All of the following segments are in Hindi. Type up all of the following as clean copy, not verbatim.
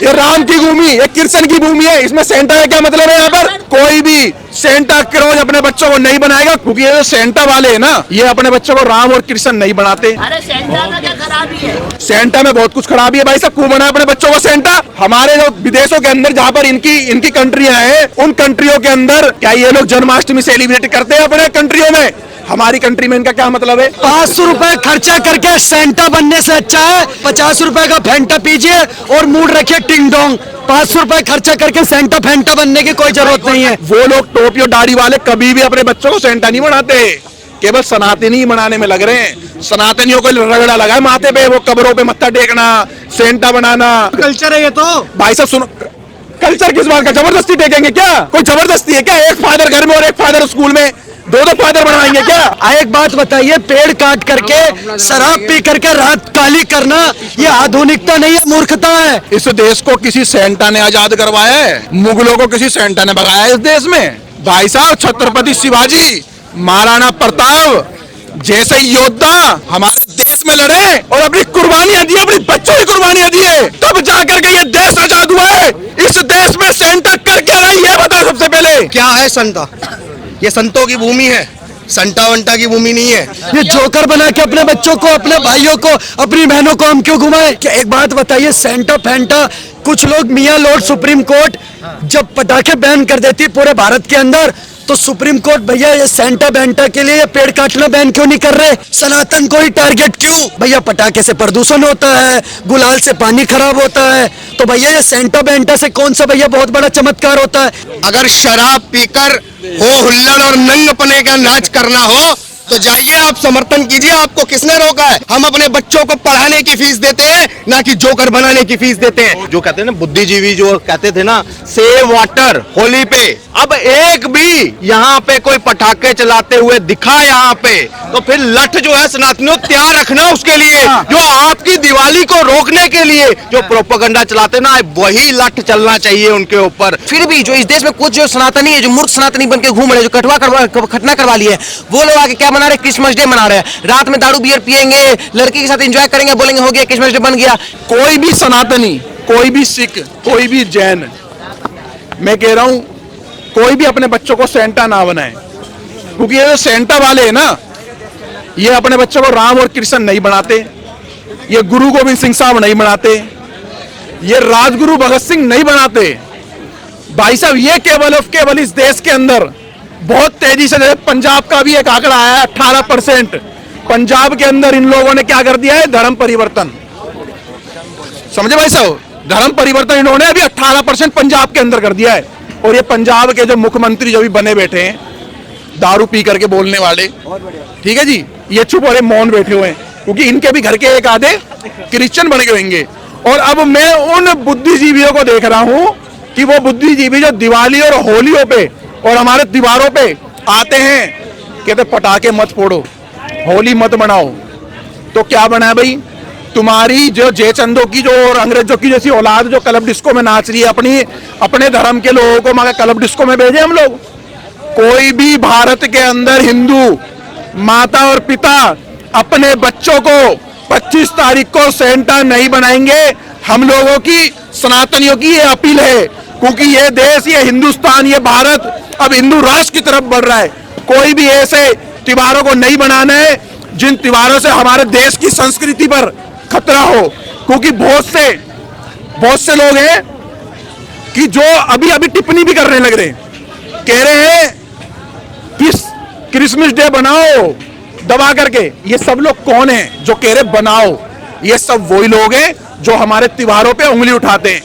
ये राम की भूमि, ये कृष्ण की भूमि है, इसमें सेंटा का क्या मतलब है? यहाँ पर कोई भी सेंटा क्लॉज अपने बच्चों को नहीं बनाएगा, क्योंकि ये जो सेंटा वाले हैं ना, ये अपने बच्चों को राम और कृष्ण नहीं बनाते। अरे सेंटा में क्या खराबी है? सेंटा में बहुत कुछ खराबी है भाई साहब। क्यों बनाया अपने बच्चों को सेंटा? हमारे जो विदेशों के अंदर जहाँ पर इनकी कंट्रियां हैं, उन कंट्रियों के अंदर क्या ये लोग जन्माष्टमी सेलिब्रेट करते हैं अपने कंट्रियों में? हमारी कंट्री में इनका क्या मतलब है? 500 रुपए खर्चा करके सेंटा बनने से अच्छा है 50 रुपए का फेंटा पीजिए और मूड रखिए टिंग डोंग। 500 रुपए खर्चा करके सेंटा फेंटा बनने की कोई जरूरत नहीं है। वो लोग टोपी और दाढ़ी वाले कभी भी अपने बच्चों को सेंटा नहीं बनाते, केवल सनातनी बनाने में लग रहे हैं। सनातनियों को रगड़ा लगा है माथे पे, वो कब्रों पे मत्था टेकना, सेंटा बनाना कल्चर है ये तो। भाई साहब सुनो, कल्चर किस बात का? जबरदस्ती टेकेंगे क्या? कोई जबरदस्ती है क्या? एक फादर घर में और एक फादर स्कूल में, दो फादर बनवाएंगे क्या? एक बात बताइए, पेड़ काट करके शराब पी करके रात काली करना ये आधुनिकता नहीं है, मूर्खता है। इस देश को किसी सेंटा ने आजाद करवाया है? मुगलों को किसी सेंटा ने भगाया इस देश में? भाई साहब छत्रपति शिवाजी, महाराणा प्रताप जैसे योद्धा हमारे देश में लड़े और अपनी कुर्बानियां दी, अपनी बच्चों की कुर्बानियां दी, तब जाकर के ये देश आजाद हुआ है। इस देश में सेंटा कर क्या रही है बताओ सबसे पहले? क्या है संता? ये संतों की भूमि है, संटा वंटा की भूमि नहीं है। ये जोकर बना के अपने बच्चों को, अपने भाइयों को, अपनी बहनों को हम क्यों घुमाएं? क्या एक बात बताइए, सेंटा फेंटा कुछ लोग मियां लॉर्ड सुप्रीम कोर्ट जब पटाखे बैन कर देती पूरे भारत के अंदर, तो सुप्रीम कोर्ट भैया ये सेंटा बेंटा के लिए ये पेड़ काटना बैन क्यों नहीं कर रहे? सनातन को ही टारगेट क्यों? भैया पटाखे से प्रदूषण होता है, गुलाल से पानी खराब होता है, तो भैया ये सेंटा बेंटा से कौन सा भैया बहुत बड़ा चमत्कार होता है? अगर शराब पीकर हो हुल्लड़ और नंगपने का नाच करना हो तो जाइए आप समर्थन कीजिए, आपको किसने रोका है? हम अपने बच्चों को पढ़ाने की फीस देते हैं, ना कि जोकर बनाने की फीस देते हैं। जो कहते हैं ना बुद्धिजीवी, जो कहते थे ना सेव वाटर होली पे, अब एक भी यहाँ पे कोई पटाखे चलाते हुए दिखा यहाँ पे, तो फिर लठ जो है सनातनियों तैयार रखना उसके लिए, जो आपकी दिवाली को रोकने के लिए जो प्रोपेगेंडा चलाते ना, वही लठ चलना चाहिए उनके ऊपर। फिर भी जो इस देश में कुछ जो सनातनी है, जो मूर्ख सनातनी बन के घूम रहे, जो खतना करवा लिए, वो लोग आके क्या मना रहे? क्रिसमस डे मना रहे हैं। रात में दारू बियर पियेंगे, लड़की के साथ एंजॉय करेंगे, बोलेंगे हो गया क्रिसमस डे बन गया। कोई भी सनातनी, कोई भी सिख, कोई भी जैन, मैं कह रहा हूं कोई भी अपने बच्चों को सेंटा ना बनाए, क्योंकि ये जो सेंटा वाले हैं ना, ये अपने बच्चों को राम और कृष्ण नहीं बनाते, ये गुरु गोविंद सिंह साहब नहीं बनाते, ये राजगुरु भगत सिंह नहीं बनाते। भाई साहब ये केवल इस देश के अंदर बहुत तेजी से, पंजाब का भी एक आंकड़ा आया है 18%। पंजाब के अंदर इन लोगों ने क्या कर दिया है? धर्म परिवर्तन। समझे भाई साहब? धर्म परिवर्तन इन्होंने अभी 18% पंजाब के अंदर कर दिया है। और ये पंजाब के जो मुख्यमंत्री जो भी बने बैठे हैं, दारू पी करके बोलने वाले, ठीक है जी, ये चुप और मौन बैठे हुए हैं, क्योंकि इनके भी घर के एक आधे क्रिश्चियन बन गए होंगे। और अब मैं उन बुद्धिजीवियों को देख रहा हूं कि वो बुद्धिजीवी जो दिवाली और होलियों पे और हमारे दीवारों पे आते हैं, कहते पटाखे मत फोड़ो, होली मत बनाओ, तो क्या बना है भाई? तुम्हारी जो जयचंदों की जो और अंग्रेजों की जैसी औलाद जो क्लब डिस्को में नाच रही है, अपने धर्म के लोगों को मगर क्लब डिस्को में भेजे हम लोग। कोई भी भारत के अंदर हिंदू माता और पिता अपने बच्चों को 25 तारीख को सेंटा नहीं बनाएंगे। हम लोगों की, सनातनियों की ये अपील है, क्योंकि ये देश, ये हिंदुस्तान, ये भारत अब हिंदू राष्ट्र की तरफ बढ़ रहा है। कोई भी ऐसे त्योहारों को नहीं बनाना है जिन त्योहारों से हमारे देश की संस्कृति पर खतरा हो, क्योंकि बहुत से लोग हैं कि जो अभी टिप्पणी भी करने लग रहे हैं, कह रहे हैं कि क्रिसमस डे बनाओ दबा करके। ये सब लोग कौन हैं जो कह रहे बनाओ? ये सब वही लोग हैं जो हमारे त्योहारों पे उंगली उठाते हैं।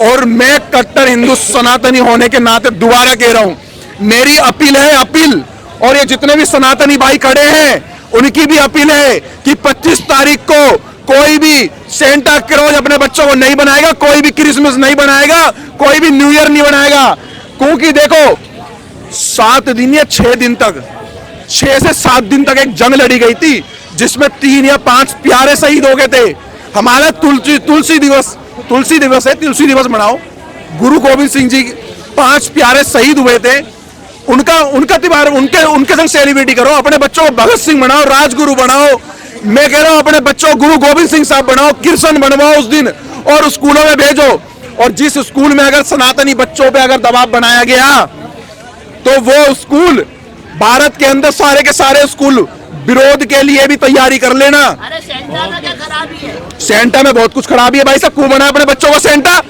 और मैं कट्टर हिंदू सनातनी होने के नाते दोबारा कह रहा हूं, मेरी अपील है, अपील, और ये जितने भी सनातनी भाई खड़े हैं उनकी भी अपील है कि 25 तारीख को कोई भी सेंटा क्लॉज अपने बच्चों को नहीं बनाएगा, कोई भी क्रिसमस नहीं बनाएगा, कोई भी न्यू ईयर नहीं बनाएगा। क्योंकि देखो 7 दिन या 6 दिन तक, 6 से 7 दिन तक एक जंग लड़ी गई थी जिसमें 3 या 5 प्यारे शहीद हो गए थे। हमारा तुलसी दिवस है, तुलसी दिवस मनाओ। गुरु गोविंद सिंह जी 5 प्यारे शहीद हुए थे, उनका त्योहार उनके संग सेलिब्रेटी करो। अपने बच्चों को भगत सिंह बनाओ, राजगुरु बनाओ। मैं कह रहा हूं अपने बच्चों को गुरु गोविंद सिंह साहब बनाओ, कृष्ण बनवाओ उस दिन, और स्कूलों में भेजो। और जिस स्कूल में अगर सनातनी बच्चों पे अगर दबाव बनाया गया तो वो स्कूल भारत के अंदर सारे के सारे स्कूल विरोध के लिए भी तैयारी कर लेना। अरे सेंटा में क्या खराबी है? सेंटा में बहुत कुछ खराबी है भाई साहब। क्यों बना अपने बच्चों को सेंटा?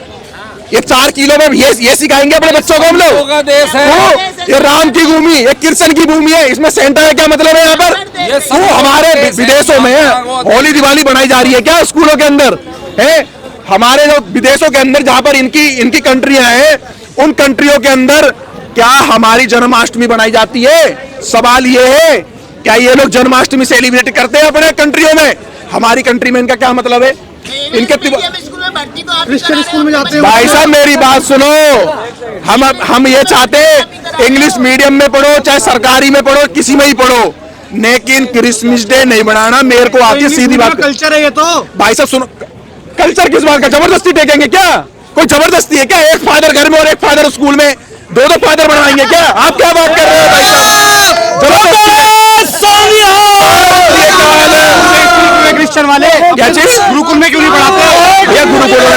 ये 4 किलो में ये सिखाएंगे अपने बच्चों को हम लोग? का देश है ये राम की भूमि, ये कृष्ण की भूमि है, इसमें सेंटा का क्या मतलब है? यहाँ पर वो हमारे विदेशों में होली दिवाली बनाई जा रही है क्या स्कूलों के अंदर है? हमारे जो विदेशों के अंदर जहां पर इनकी कंट्रियां हैं, उन कंट्रियों के अंदर क्या हमारी जन्माष्टमी बनाई जाती है? सवाल ये है, क्या ये लोग जन्माष्टमी सेलिब्रेट करते हैं अपने कंट्रियों में? हमारी कंट्री में इनका क्या मतलब है? इनके स्कूल में भर्ती तो आप क्रिश्चियन स्कूल में जाते हैं भाई साहब मेरी बात सुनो, हम ये चाहते हैं इंग्लिश मीडियम में पढ़ो, चाहे सरकारी में पढ़ो, किसी में ही पढ़ो, लेकिन क्रिसमस डे नहीं बनाना। मेरे को आती है सीधी बात। कल्चर है ये तो। भाई साहब सुनो, कल्चर किस बात का? जबरदस्ती टेकेंगे क्या? कोई जबरदस्ती है क्या? एक फादर घर में और एक फादर स्कूल में, दो फादर बनाएंगे क्या? आप क्या बात कर रहे हो भाई साहब? क्रिश्चियन वाले क्या चीज? गुरुकुल में क्यों नहीं पढ़ाते? भैया गुरुकुल में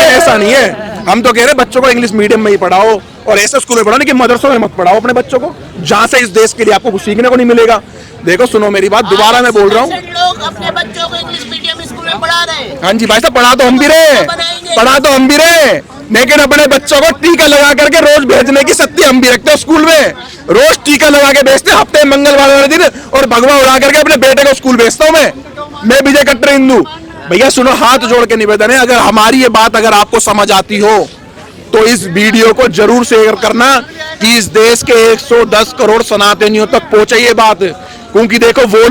ऐसा नहीं है। हम तो कह रहे बच्चों को इंग्लिश मीडियम में ही पढ़ाओ और ऐसे स्कूल में पढ़ाओ, लेकिन मदरसों में मत पढ़ाओ अपने बच्चों को, जहां से इस देश के लिए आपको कुछ सीखने को नहीं मिलेगा। देखो सुनो मेरी बात, दोबारा मैं बोल रहा हूँ। लोग अपने बच्चों को इंग्लिश मीडियम स्कूल में पढ़ा रहे हैं। हाँ जी भाई साहब, पढ़ा तो हम भी रहे, लेकिन अपने बच्चों को टीका लगा करके रोज भेजने की सत्ती हम भी रखते हैं स्कूल में। रोज टीका लगा के भेजते, हफ्ते मंगलवार वाले दिन, और भगवा उड़ा करके अपने बेटे को स्कूल भेजता हूँ मैं विजय कट्टर हिंदू। भैया सुनो, हाथ जोड़ के निवेदन है, अगर हमारी ये बात अगर आपको समझ आती हो तो इस वीडियो को जरूर शेयर करना कि इस देश के 110 करोड़ सनातनियों तक पहुंचे ये बात। क्योंकि देखो वो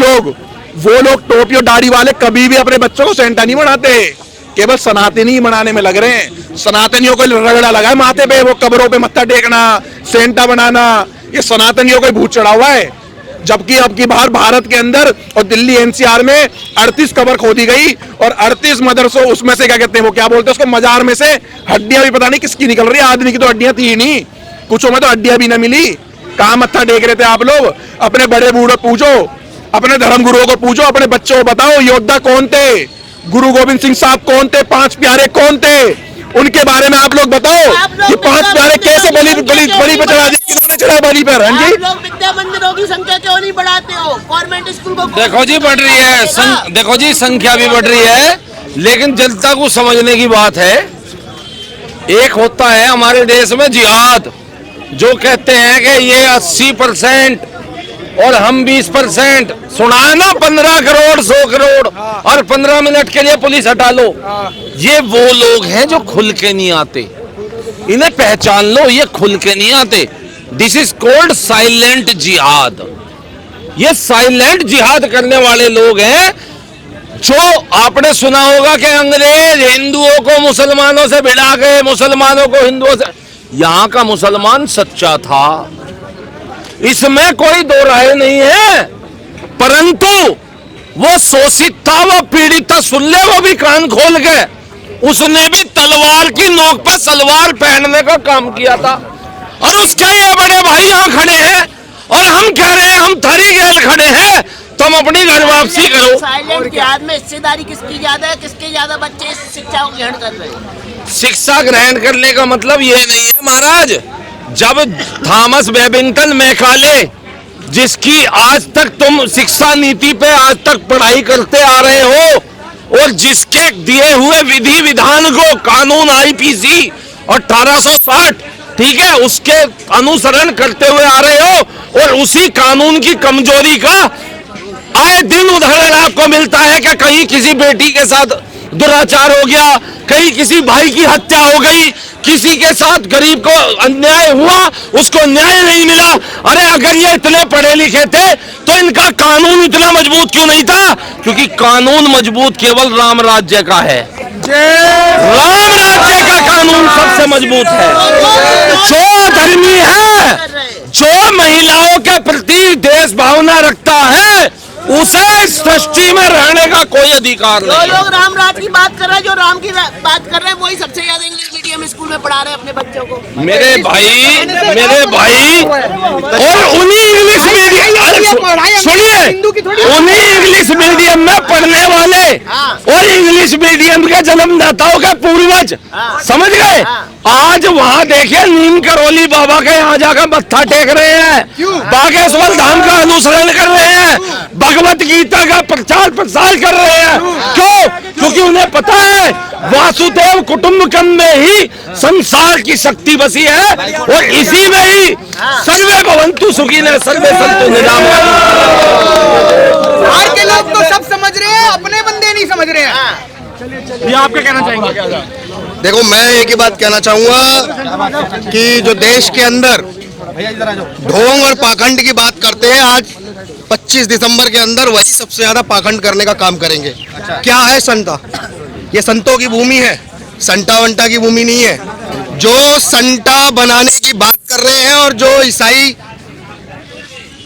लोग टोपी और दाढ़ी वाले कभी भी अपने बच्चों को सेंटा नहीं बनाते, केवल सनातनी ही बनाने में लग रहे हैं। सनातनियों को रगड़ा लगा है माथे पे, वो कब्रों पे मत्था टेकना, सेंटा बनाना, ये सनातनियों को भूत चढ़ा हुआ है। जबकि अब की बार भारत के अंदर और दिल्ली एनसीआर में 38 कब्र खोदी गई और 38 मदरसों, उसमें से क्या कहते हैं, वो क्या बोलते हैं उसको, मजार में से हड्डियां भी पता नहीं किसकी निकल रही है। आदमी की तो हड्डियां थी ही नहीं, कुछों में तो हड्डियां भी ना मिली। कहां मत्था टेक रहे थे आप लोग? अपने बड़े बूढ़े पूछो, अपने धर्म गुरुओं को पूछो, अपने बच्चों को बताओ योद्धा कौन थे, गुरु गोविंद सिंह साहब कौन थे, 5 प्यारे कौन थे, उनके बारे में आप लोग बताओ कि 5 प्यारे कैसे बलि पे चढ़ा दिए, किन्होंने चढ़ा बलि पर? हाँ जी, लोग विद्या मंदिरों की संख्या क्यों नहीं बढ़ाते हो? गवर्नमेंट स्कूल को देखो जी बढ़ रही है, देखो जी संख्या भी बढ़ रही है, लेकिन जनता को समझने की बात है। एक होता है हमारे देश में जिहाद, जो कहते हैं कि ये 80% और हम 20%, सुना है ना, 15 करोड़ 100 करोड़ और 15 मिनट के लिए पुलिस हटा लो। ये वो लोग हैं जो खुल के नहीं आते, इन्हें पहचान लो, ये खुल के नहीं आते। दिस इज कॉल्ड साइलेंट जिहाद। ये साइलेंट जिहाद करने वाले लोग हैं। जो आपने सुना होगा कि अंग्रेज हिंदुओं को मुसलमानों से भिड़ा गए, मुसलमानों को हिंदुओं से, यहां का मुसलमान सच्चा था, इसमें कोई दो राय नहीं है, परंतु वो शोषित था, वो पीड़ित था। सुन ले, वो भी कान खोल के, उसने भी तलवार की नोक पर सलवार पहनने का काम किया था। और उसके ये बड़े भाई यहाँ खड़े हैं और हम कह रहे हैं हम थरी गेल खड़े हैं, तुम अपनी घर वापसी करो। साइलेंट जिहाद में हिस्सेदारी किसकी ज्यादा है? किसके ज्यादा बच्चे इस शिक्षा को ग्रहण कर रहे हैं? शिक्षा ग्रहण करने का मतलब ये नहीं है महाराज। जब थॉमस बेबिंगटन मैकाले, जिसकी आज तक तुम शिक्षा नीति पे आज तक पढ़ाई करते आ रहे हो और जिसके दिए हुए विधि विधान को कानून आईपीसी 1860, ठीक है, उसके अनुसरण करते हुए आ रहे हो और उसी कानून की कमजोरी का आए दिन उदाहरण आपको मिलता है कि कहीं किसी बेटी के साथ दुराचार हो गया, कहीं किसी भाई की हत्या हो गई, किसी के साथ गरीब को अन्याय हुआ, उसको न्याय नहीं मिला। अरे अगर ये इतने पढ़े लिखे थे तो इनका कानून इतना मजबूत क्यों नहीं था? क्योंकि कानून मजबूत केवल राम राज्य का है। राम राज्य का कानून सबसे मजबूत है। जो धर्मी है, जो महिलाओं के प्रति देश भावना रखता है, उसे सृष्टि में रहने का कोई अधिकार नहीं। जो लोग राम राज की बात कर रहे हैं, जो राम की बात कर रहे हैं, वही सबसे ज्यादा इंग्लिश मीडियम स्कूल में पढ़ा रहे हैं अपने बच्चों को। मेरे भाई और उन्हीं इंग्लिश मीडियम, सुनिए, उन्हीं इंग्लिश मीडियम में पढ़ने वाले और इंग्लिश मीडियम के जन्मदाताओं के पूर्वज, समझ गए। आज वहाँ देखिए नीम करोली बाबा के यहाँ जाकर मत्था टेक रहे हैं, बागेश्वर धाम का अनुसरण कर रहे हैं, भगवत गीता का प्रचार प्रसार कर रहे हैं। क्यों? क्योंकि उन्हें पता है वासुदेव कुटुंबकम में ही संसार की शक्ति बसी है और इसी में ही सर्वे भवन्तु सुखिनः सर्वे सन्तु निरामया। बाहर के लोग तो सब समझ रहे हैं, अपने बंदे नहीं समझ रहे हैं। ये आप क्या कहना चाहेंगे? देखो, मैं एक ही बात कहना चाहूंगा कि जो देश के अंदर ढोंग और पाखंड की बात करते हैं, आज 25 दिसंबर के अंदर वही सबसे ज्यादा पाखंड करने का काम करेंगे। क्या है संता? ये संतों की भूमि है, संता वंटा की भूमि नहीं है। जो संता बनाने की बात कर रहे हैं और जो ईसाई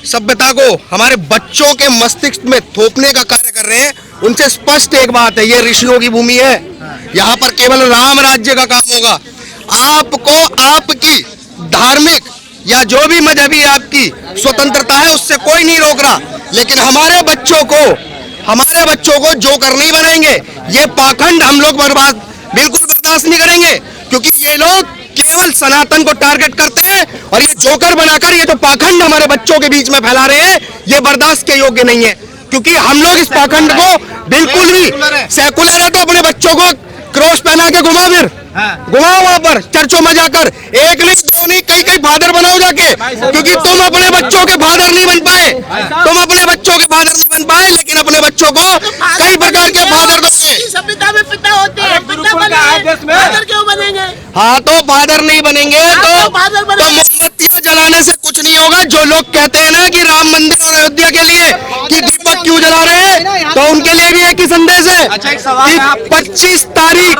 सभ्यता को हमारे बच्चों के मस्तिष्क में थोपने का कार्य कर रहे हैं, उनसे स्पष्ट एक बात है, ये ऋषियों की भूमि है। यहाँ पर केवल राम राज्य का काम होगा। आपको आपकी धार्मिक या जो भी मजहबी आपकी स्वतंत्रता है उससे कोई नहीं रोक रहा, लेकिन हमारे बच्चों को जोकर नहीं बनाएंगे। ये पाखंड हम लोग बिल्कुल बर्दाश्त नहीं करेंगे, क्योंकि ये लोग केवल सनातन को टारगेट करते हैं और ये जोकर बनाकर ये जो पाखंड हमारे बच्चों के बीच में फैला रहे हैं, ये बर्दाश्त के योग्य नहीं है। क्योंकि हम लोग इस पाखंड को बिल्कुल भी, सेकुलर है तो अपने बच्चों को क्रॉस पहना के घुमाओ, फिर घुमाओ वहां पर चर्चों में जाकर, एक नहीं दो नहीं कई फादर बनाओ जाके, क्योंकि तुम अपने बच्चों के फादर नहीं बन पाए, लेकिन अपने बच्चों को कई प्रकार के फादर दोगे। सभ्यता में पिता होते हैं, पिता बने, फादर क्यों बनेंगे? हाँ, तो फादर नहीं बनेंगे तो मोमबत्तियां जलाने से कुछ नहीं होगा। जो लोग कहते हैं ना कि राम मंदिर और अयोध्या के लिए कि दीपक क्यों जला रहे हैं, तो उनके लिए भी एक ही संदेश है कि 25 तारीख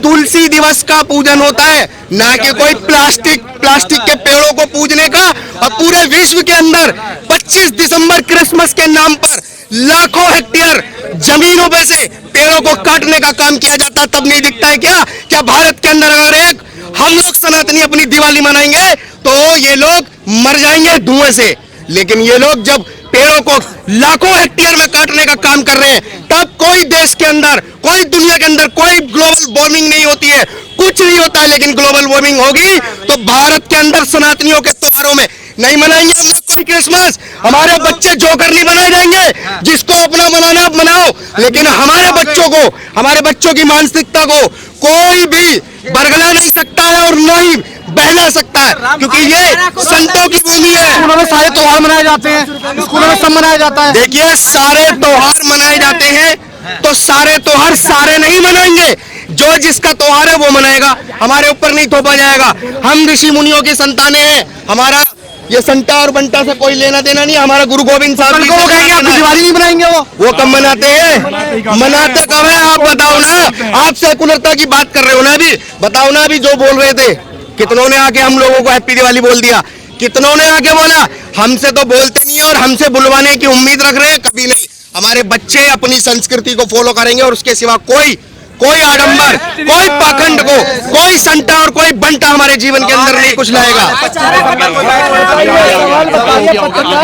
तुलसी दिवस का पूजन होता है, ना कि कोई प्लास्टिक के पेड़ों को पूजने का। और पूरे विश्व के अंदर 25 दिसंबर क्रिसमस के नाम पर लाखों हेक्टेयर जमीनों पे से पेड़ों को काटने का काम किया जाता है। तब नहीं दिखता है क्या भारत के अंदर अगर एक हम लोग सनातनी अपनी दिवाली मनाएंगे तो ये लोग मर जाएंगे धुएं से, लेकिन ये लोग जब पेड़ों को लाखों हेक्टेयर में काटने का काम कर रहे हैं, तब कोई देश के अंदर, कोई दुनिया के अंदर कोई ग्लोबल वार्मिंग नहीं होती है, कुछ नहीं होता है। लेकिन ग्लोबल वार्मिंग होगी तो भारत के अंदर सनातनियों के त्योहारों में नहीं मनाएंगे हम लोग कोई क्रिसमस। हमारे बच्चे जोकर नहीं बनाए जाएंगे, जिसको अपना मनाना आप मनाओ, लेकिन हमारे बच्चों की मानसिकता को कोई भी बरगला नहीं सकता है और न ही बहला सकता है, क्योंकि ये संतों की भूमि है। स्कूलों में सारे त्योहार मनाए जाते हैं, स्कूलों में सब मनाया जाता है। देखिए, सारे त्योहार मनाए जाते हैं तो सारे त्योहार सारे नहीं मनाएंगे, जो जिसका त्योहार है वो मनाएगा, हमारे ऊपर नहीं थोपा जाएगा। हम ऋषि मुनियों की संतानें हैं, हमारा ये संता और बंटा से कोई लेना देना नहीं। हमारा गुरु गोविंद साहब को कहेंगे आप दिवाली नहीं बनाएंगे, वो कब मनाते हैं? मनाते कब है आप बताओ ना। आप सेकुलरता की बात कर रहे हो ना, अभी बताओ ना, अभी जो बोल रहे थे, कितनों ने आके हम लोगों को हैप्पी दिवाली बोल दिया, कितनों ने आके बोला? हमसे तो बोलते नहीं है और हमसे बुलवाने की उम्मीद रख रहे हैं, कभी नहीं। हमारे बच्चे अपनी संस्कृति को फॉलो करेंगे और उसके सिवा कोई आडंबर, कोई पाखंड को, कोई संता और कोई बंटा हमारे जीवन के अंदर नहीं कुछ लाएगा।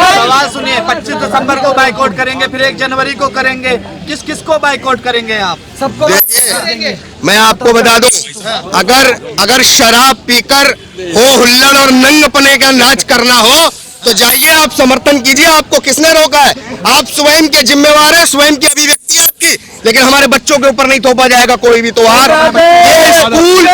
सवाल सुनिए, 25 दिसंबर को बाइकआउट करेंगे, फिर 1 जनवरी को करेंगे, किस को बाइकआउट करेंगे आप? सबको। देखिए, मैं आपको बता दूं, अगर शराब पीकर हो हुल्लड़ और नंगपने का नाच करना हो तो जाइए आप समर्थन कीजिए, आपको किसने रोका है? आप स्वयं के जिम्मेवार है, स्वयं की अभिव्यक्ति है आपकी, लेकिन हमारे बच्चों के ऊपर नहीं थोपा जाएगा कोई भी त्योहार। ये स्कूल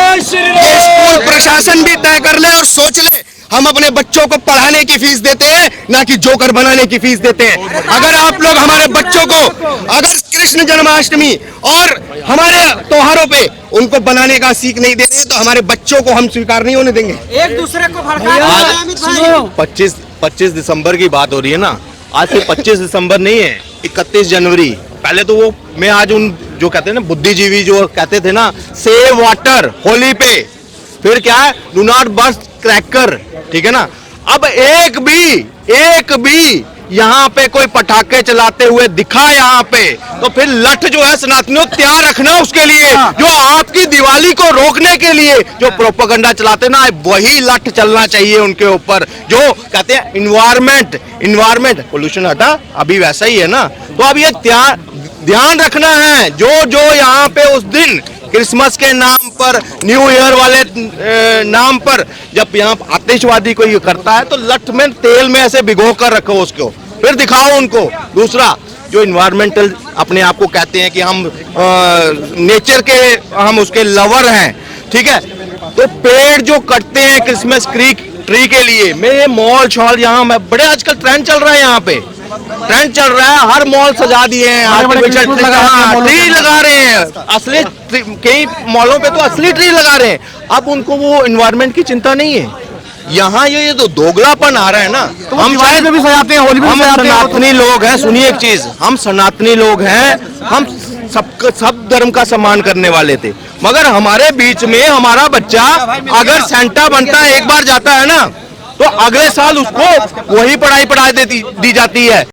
प्रशासन भी तय कर ले और सोच ले, हम अपने बच्चों को पढ़ाने की फीस देते हैं, ना कि जोकर बनाने की फीस देते हैं। अगर आप लोग हमारे बच्चों को, अगर कृष्ण जन्माष्टमी और हमारे त्योहारों पे उनको बनाने का सीख नहीं दे रहे, तो हमारे बच्चों को हम स्वीकार नहीं होने देंगे। एक दूसरे को भड़का 25 दिसंबर की बात हो रही है ना, आज से 25 दिसंबर नहीं है, 31 जनवरी। पहले तो वो मैं आज उन जो कहते हैं ना बुद्धिजीवी जो कहते थे ना सेव वाटर होली पे, फिर क्या है डू नॉट बर्स्ट क्रैकर, ठीक है ना। अब एक भी यहाँ पे कोई पटाखे चलाते हुए दिखा यहाँ पे, तो फिर लठ जो है सनातनियों तैयार रखना उसके लिए, जो आपकी दिवाली को रोकने के लिए जो प्रोपेगेंडा चलाते ना, वही लठ चलना चाहिए उनके ऊपर। जो कहते हैं इन्वायरमेंट पोल्यूशन हटा, अभी वैसा ही है ना। तो अब ये ध्यान रखना है, जो यहाँ पे उस दिन क्रिसमस के नाम पर, न्यू ईयर वाले नाम पर जब यहाँ आतिशबाजी को ये करता है, तो लठ में तेल में ऐसे भिगो कर रखो उसको, फिर दिखाओ उनको। दूसरा, जो इन्वायरमेंट्ल अपने आप को कहते हैं कि हम नेचर के, हम उसके लवर हैं, ठीक है, तो पेड़ जो कटते हैं क्रिसमस ट्री के लिए, मैं ये मॉल शॉल यहाँ में बड़े आजकल ट्रेंड चल रहा है, यहाँ पे ट्रेंड चल रहा है, हर मॉल सजा दिए हैं, ट्री लगा रहे हैं, असली कई मॉलों पे तो असली ट्री लगा रहे हैं। अब उनको वो इन्वायरमेंट की चिंता नहीं है। यहाँ ये तो दोगलापन आ रहा है ना। तो हम शायद भी सजाते हैं, होली में हम सनातनी लोग हैं, सुनिए एक चीज, हम सनातनी लोग हैं, हम सब धर्म का सम्मान करने वाले थे, मगर हमारे बीच में हमारा बच्चा अगर सेंटा बनता है, एक बार जाता है ना, तो अगले साल उसको वही पढ़ाई दी जाती है।